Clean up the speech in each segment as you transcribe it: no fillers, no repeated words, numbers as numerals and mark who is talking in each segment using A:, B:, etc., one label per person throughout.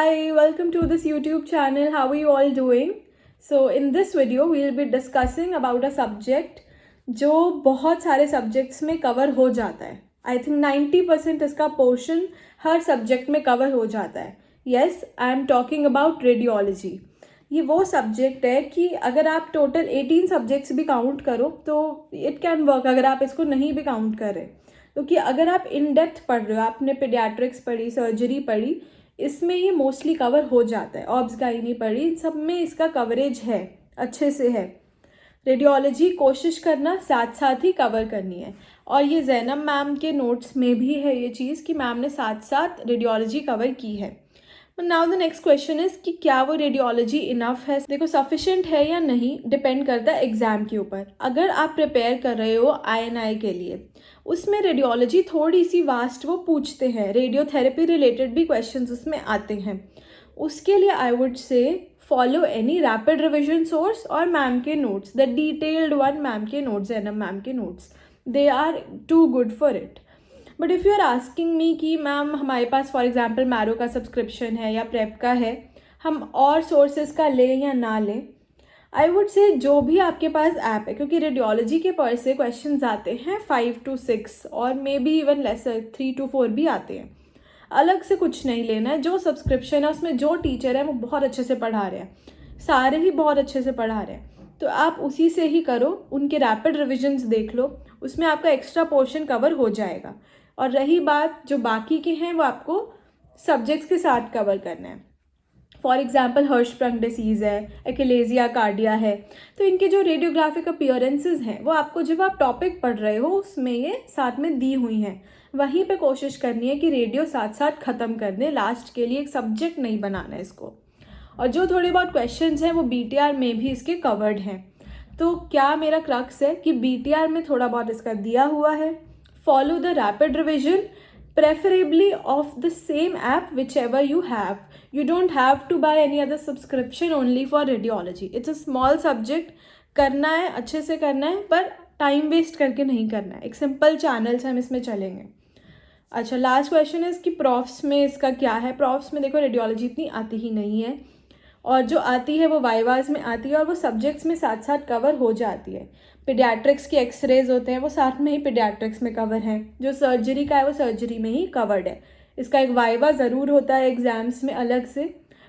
A: Hi, welcome to this YouTube channel. How are you all doing? So in this video we'll be discussing about a subject जो बहुत सारे subjects में cover हो जाता है. I think 90% इसका portion हर subject में cover हो जाता है. Yes, I am talking about radiology. ये वो सब्जेक्ट है कि अगर आप टोटल 18 सब्जेक्ट्स भी काउंट करो तो इट कैन वर्क, अगर आप इसको नहीं भी काउंट कर रहे. क्योंकि अगर आप इन डेप्थ पढ़ रहे हो, आपने पीडियाट्रिक्स पढ़ी, सर्जरी पढ़ी, इसमें ये मोस्टली कवर हो जाता है. ऑब्स गाइनी पढ़ी, इन सब में इसका कवरेज है, अच्छे से है. रेडियोलॉजी कोशिश करना साथ साथ ही कवर करनी है. और ये जैनब मैम के नोट्स में भी है ये चीज़ कि मैम ने साथ साथ रेडियोलॉजी कवर की है. Now the next question is कि क्या वो रेडियोलॉजी इनफ है. देखो, सफिशेंट है या नहीं डिपेंड करता है एग्ज़ाम के ऊपर. अगर आप प्रिपेयर कर रहे हो INI के लिए, उसमें रेडियोलॉजी थोड़ी सी वास्ट वो पूछते हैं, रेडियोथेरेपी रिलेटेड भी क्वेश्चंस उसमें आते हैं. उसके लिए I would say follow any rapid revision source और मैम के notes, the detailed one ma'am के नोट्स, एनएम मैम के notes, they are too good for it. But if you are asking me कि मैम हमारे पास for example Marrow का subscription है या प्रेप का है, हम और सोर्सेज का लें या ना लें, आई वुड से जो भी आपके पास ऐप है, क्योंकि रेडियोलॉजी के पर से क्वेश्चंस आते हैं 5 to 6 और may be even laser 3 to 4 भी आते हैं. अलग से कुछ नहीं लेना है. जो सब्सक्रिप्शन है उसमें जो टीचर है वो बहुत अच्छे से पढ़ा रहे हैं, सारे ही बहुत अच्छे से पढ़ा रहे हैं, तो आप उसी से ही करो. उनके रैपिड रिविजन्स देख लो, उसमें आपका एक्स्ट्रा पोर्शन कवर हो जाएगा. और रही बात जो बाकी के हैं, वो आपको सब्जेक्ट्स के साथ कवर करना है. फॉर एग्जाम्पल हर्शस्प्रंग डिसीज़ है, एकिलेजिया कार्डिया है, तो इनके जो रेडियोग्राफिक अपीयरेंसेस हैं वो आपको जब आप टॉपिक पढ़ रहे हो उसमें ये साथ में दी हुई हैं. वहीं पे कोशिश करनी है कि रेडियो साथ साथ ख़त्म कर दें, लास्ट के लिए एक सब्जेक्ट नहीं बनाना है इसको. और जो थोड़े बहुत क्वेश्चंस हैं वो BTR में भी इसके कवर्ड हैं. तो क्या मेरा क्रक्स है कि BTR में थोड़ा बहुत इसका दिया हुआ है. Follow the rapid revision, preferably of the same app whichever you have. You don't have to buy any other subscription only for radiology. It's a small subject. करना है, अच्छे से करना है, पर टाइम वेस्ट करके नहीं करना है. एक सिंपल चैनल से हम इसमें चलेंगे. अच्छा, लास्ट क्वेश्चन है कि प्रॉफ्स में इसका क्या है. प्रॉफ्स में देखो रेडियोलॉजी इतनी आती ही नहीं है, और जो आती है वो वाइवाज में आती है और वो सब्जेक्ट्स में साथ साथ कवर हो जाती है. पीडियाट्रिक्स की एक्सरेज होते हैं वो साथ में ही पीडियाट्रिक्स में कवर हैं. जो सर्जरी का है वो सर्जरी में ही कवर्ड है. इसका एक वाइवा ज़रूर होता है एग्जाम्स में अलग से,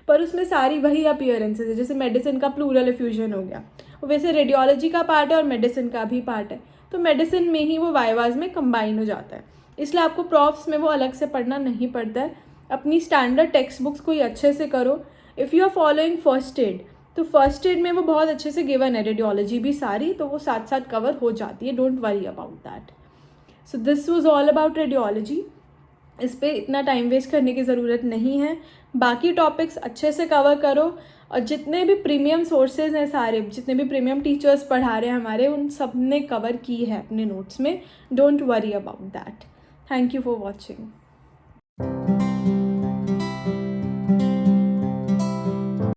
A: पर उसमें सारी वही अपीयरेंसेज है. जैसे मेडिसिन का प्लूरल एफ्यूजन हो गया, वैसे रेडियोलॉजी का पार्ट है और मेडिसिन का भी पार्ट है, तो मेडिसिन में ही वो वाइवाज में कंबाइन हो जाता है. इसलिए आपको प्रॉफ्स में वो अलग से पढ़ना नहीं पड़ता है. अपनी स्टैंडर्ड टेक्स्ट बुक्स को ही अच्छे से करो. If you are following First Aid, तो फर्स्ट एड में वो बहुत अच्छे से गिवन है, रेडियोलॉजी भी सारी, तो वो साथ साथ कवर हो जाती है. Don't worry about that. So this was all about radiology. इस पर इतना टाइम वेस्ट करने की ज़रूरत नहीं है. बाकी टॉपिक्स अच्छे से कवर करो, और जितने भी प्रीमियम सोर्सेज हैं, सारे जितने भी प्रीमियम टीचर्स पढ़ा रहे हैं हमारे, उन सब ने कवर की है अपने नोट्स में. Don't worry about that. Thank you for watching.